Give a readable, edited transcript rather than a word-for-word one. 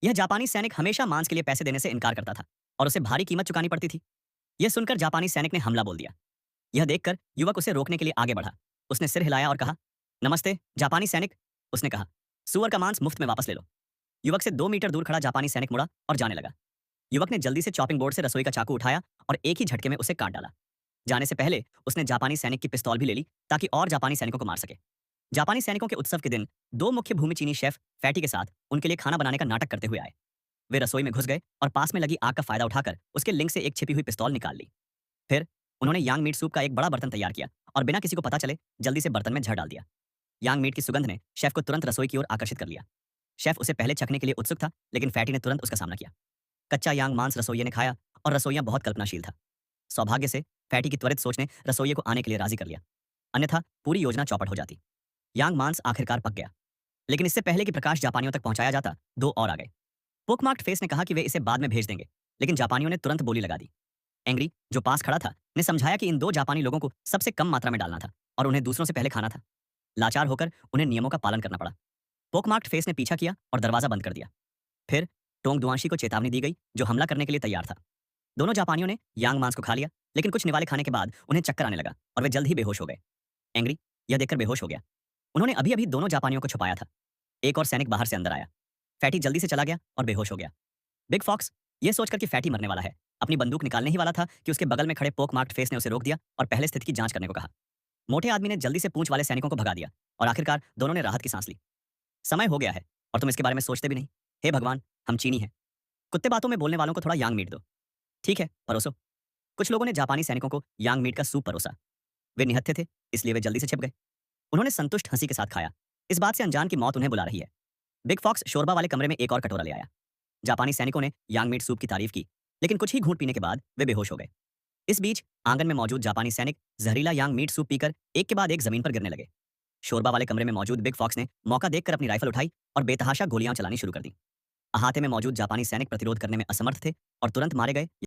यह जापानी सैनिक हमेशा मांस के लिए पैसे देने से इनकार करता था और उसे भारी कीमत चुकानी पड़ती थी। यह सुनकर जापानी सैनिक ने हमला बोल दिया। यह देखकर युवक उसे रोकने के लिए आगे बढ़ा। उसने सिर हिलाया और कहा, नमस्ते जापानी सैनिक। उसने कहा, सुअर का मांस मुफ्त में वापस ले लो। युवक से 2 मीटर दूर खड़ा जापानी सैनिक मुड़ा और जाने लगा। युवक ने जल्दी से चॉपिंग बोर्ड से रसोई का चाकू उठाया और एक ही झटके में उसे काट डाला। जाने से पहले उसने जापानी सैनिक की पिस्तौल भी ले ली ताकि और जापानी सैनिकों को मार सके। जापानी सैनिकों के उत्सव के दिन दो मुख्य भूमि चीनी शेफ फैटी के साथ उनके लिए खाना बनाने का नाटक करते हुए आए। वे रसोई में घुस गए और पास में लगी आग का फायदा उठाकर उसके लिंक से एक छिपी हुई पिस्तौल निकाल ली। फिर उन्होंने यांग मीट सूप का एक बड़ा बर्तन तैयार किया और बिना किसी को पता चले जल्दी से बर्तन में झड़ डाल दिया। यांग मीट की सुगंध ने शेफ को तुरंत रसोई की ओर आकर्षित कर लिया। शेफ उसे पहले चखने के लिए उत्सुक था, लेकिन फैटी ने तुरंत उसका सामना किया। कच्चा यांग मांस रसोइये ने खाया और रसोइया बहुत कल्पनाशील था। सौभाग्य से फैटी की त्वरित सोच ने रसोइये को आने के लिए राजी कर लिया, अन्यथा पूरी योजना चौपट हो जाती। यांग मांस आखिरकार पक गया, लेकिन इससे पहले कि प्रकाश जापानियों तक पहुंचाया जाता, दो और आ गए। पोकमार्क्ड फेस ने कहा कि वे इसे बाद में भेज देंगे, लेकिन जापानियों ने तुरंत बोली लगा दी। एंग्री, जो पास खड़ा था, ने समझाया कि इन दो जापानी लोगों को सबसे कम मात्रा में डालना था और उन्हें दूसरों से पहले खाना था। लाचार होकर उन्हें नियमों का पालन करना पड़ा। पोकमार्क्ड फेस ने पीछा किया और दरवाजा बंद कर दिया। फिर टोंग दुआंशी को चेतावनी दी गई, जो हमला करने के लिए तैयार था। दोनों जापानियों ने यांग मांस को खा लिया, लेकिन कुछ निवाले खाने के बाद उन्हें चक्कर आने लगा और वे जल्द ही बेहोश हो गए। एंग्री यह देखकर बेहोश हो गया। उन्होंने अभी अभी दोनों जापानियों को छुपाया था। एक और सैनिक बाहर से अंदर आया। फैटी जल्दी से चला गया और बेहोश हो गया। बिग फॉक्स यह सोचकर कि फैटी मरने वाला है, अपनी बंदूक निकालने ही वाला था कि उसके बगल में खड़े पोक मार्क्ड फेस ने उसे रोक दिया और पहले स्थिति की जांच करने को कहा। मोटे आदमी ने जल्दी से पूंछ वाले सैनिकों को भगा दिया और आखिरकार दोनों ने राहत की सांस ली। समय हो गया है और तुम इसके बारे में सोचते भी नहीं। हे भगवान, हम चीनी हैं। कुत्ते बातों में बोलने वालों को थोड़ा यांग मीट दो। ठीक है, परोसो। कुछ लोगों ने जापानी सैनिकों को यांग मीट का सूप परोसा। वे निहत्थे थे, इसलिए वे जल्दी से छिप गए। उन्होंने संतुष्ट हंसी के साथ खाया, इस बात से अनजान की मौत उन्हें बुला रही है। बिग फॉक्स शोरबा वाले कमरे में एक और कटोरा ले आया। जापानी सैनिकों ने यांग मीट सूप की तारीफ की, लेकिन कुछ ही घूंट पीने के बाद वे बेहोश हो गए। इस बीच आंगन में मौजूद जापानी सैनिक जहरीला यांग मीट सूप पीकर एक के बाद एक जमीन पर गिरने लगे। शोरबा वाले कमरे में मौजूद बिग फॉक्स ने मौका देखकर अपनी राइफल उठाई और बेतहाशा गोलियां चलानी शुरू कर दी। अहाते में मौजूद जापानी सैनिक प्रतिरोध करने में असमर्थ थे और तुरंत मारे गए